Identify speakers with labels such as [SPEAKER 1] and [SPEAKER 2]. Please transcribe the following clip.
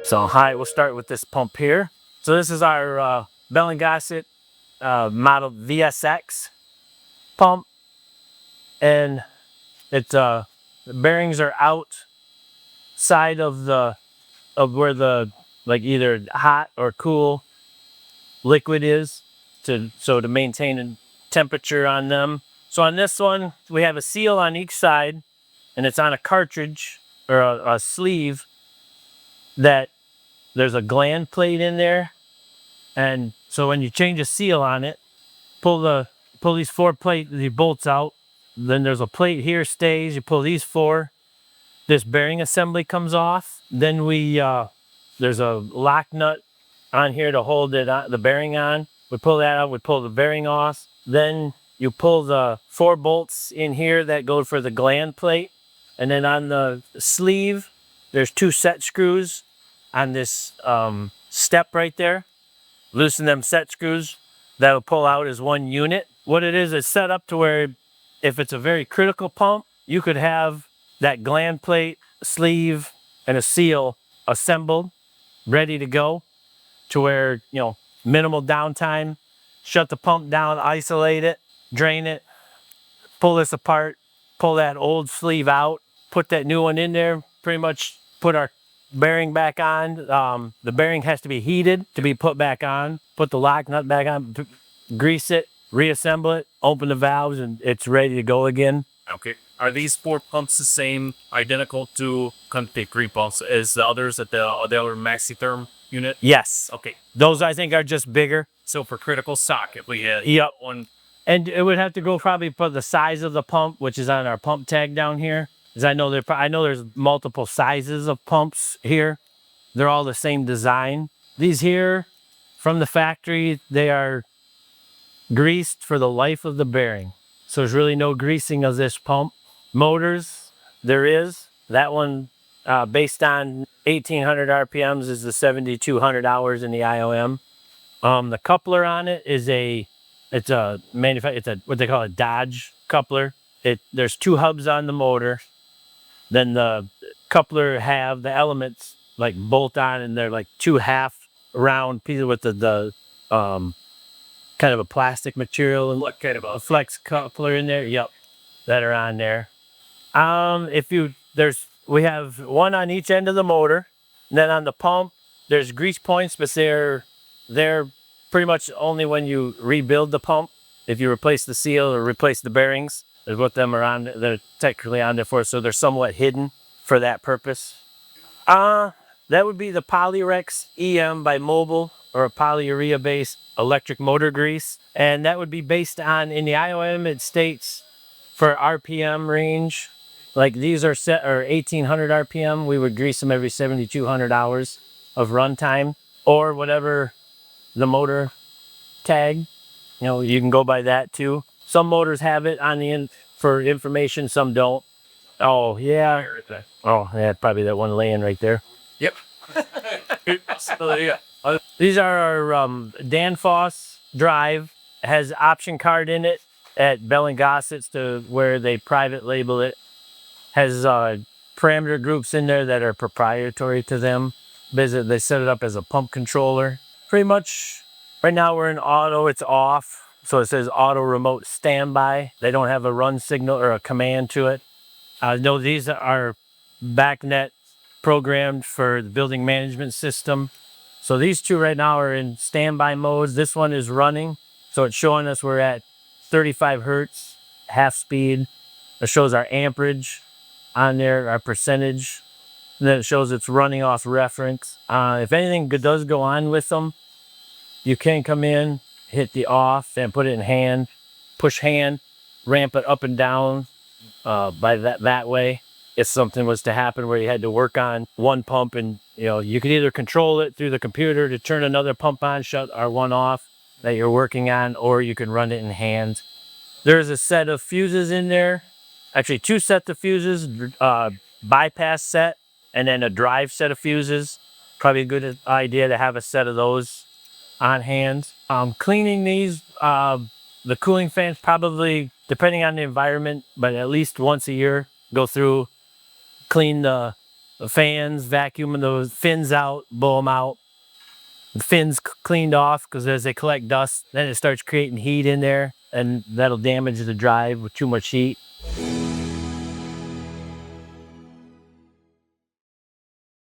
[SPEAKER 1] So hi, we'll start with this pump here. So this is our Bell & Gossett model VSX pump, and it's the bearings are outside of where the like either hot or cool liquid is to maintain a temperature on them. So on this one, we have a seal on each side, and it's on a cartridge or a sleeve that there's a gland plate in there. And so when you change a seal on it, pull these the bolts out. Then there's a plate here stays. You pull these four. This bearing assembly comes off. Then there's a lock nut on here to hold the bearing on. We pull that out. We pull the bearing off. Then you pull the 4 bolts in here that go for the gland plate. And then on the sleeve, there's 2 set screws on this step right there. Loosen them set screws. That'll pull out as one unit. What it is set up to where if it's a very critical pump, you could have that gland plate, sleeve, and a seal assembled, ready to go, to where, minimal downtime. Shut the pump down, isolate it, drain it, pull this apart, pull that old sleeve out, put that new one in there, pretty much put our bearing back on. The bearing has to be heated to be put back on. Put the lock nut back on, grease it, reassemble it, open the valves, and it's ready to go again.
[SPEAKER 2] Okay. Are these 4 pumps the same, identical to green pumps as the others at the other MaxiTherm unit?
[SPEAKER 1] Yes.
[SPEAKER 2] Okay.
[SPEAKER 1] Those I think are just bigger.
[SPEAKER 2] So for critical shock, if we had one.
[SPEAKER 1] And it would have to go probably for the size of the pump, which is on our pump tag down here. Because I know there's multiple sizes of pumps here. They're all the same design. These here, from the factory, they are greased for the life of the bearing. So there's really no greasing of this pump. Motors, there is. That one, based on 1800 RPMs, is the 7200 hours in the IOM. The coupler on it is what they call a Dodge coupler. There's 2 hubs on the motor. Then the coupler have the elements like bolt on, and they're like 2 half round pieces with the kind of a plastic material and
[SPEAKER 2] What kind of
[SPEAKER 1] a flex coupler in there. Yep, that are on there. We have one on each end of the motor. And then on the pump, there's grease points, but they're pretty much only when you rebuild the pump. If you replace the seal or replace the bearings, is what them are on. They're technically on there for, so they're somewhat hidden for that purpose. That would be the Polyrex EM by Mobile, or a polyurea-based electric motor grease, and that would be based on, in the IOM it states for RPM range, like these are set or 1800 RPM. We would grease them every 7200 hours of runtime, or whatever the motor tag. You can go by that too. Some motors have it on the end for information, some don't. Oh yeah. Oh yeah, probably that one laying right there.
[SPEAKER 2] Yep.
[SPEAKER 1] These are our Danfoss drive. It has option card in it at Bell & Gossett's, to where they private label it. Has parameter groups in there that are proprietary to them. Basically, they set it up as a pump controller. Pretty much right now we're in auto, it's off. So it says auto remote standby. They don't have a run signal or a command to it. No, these are backnet programmed for the building management system. So these 2 right now are in standby modes. This one is running. So it's showing us we're at 35 Hertz, half speed. It shows our amperage on there, our percentage. And then it shows it's running off reference. If anything does go on with them, you can come in, hit the off, and put it in hand, push hand, ramp it up and down by that way. If something was to happen where you had to work on one pump, and you could either control it through the computer to turn another pump on, shut our one off that you're working on, or you can run it in hand. There's a set of fuses in there, actually 2 sets of fuses, bypass set, and then a drive set of fuses. Probably a good idea to have a set of those on hand. Cleaning these, the cooling fans, probably depending on the environment, but at least once a year, go through, clean the the fans, vacuuming those fins out, blow them out. The fins cleaned off because as they collect dust, then it starts creating heat in there, and that'll damage the drive with too much heat.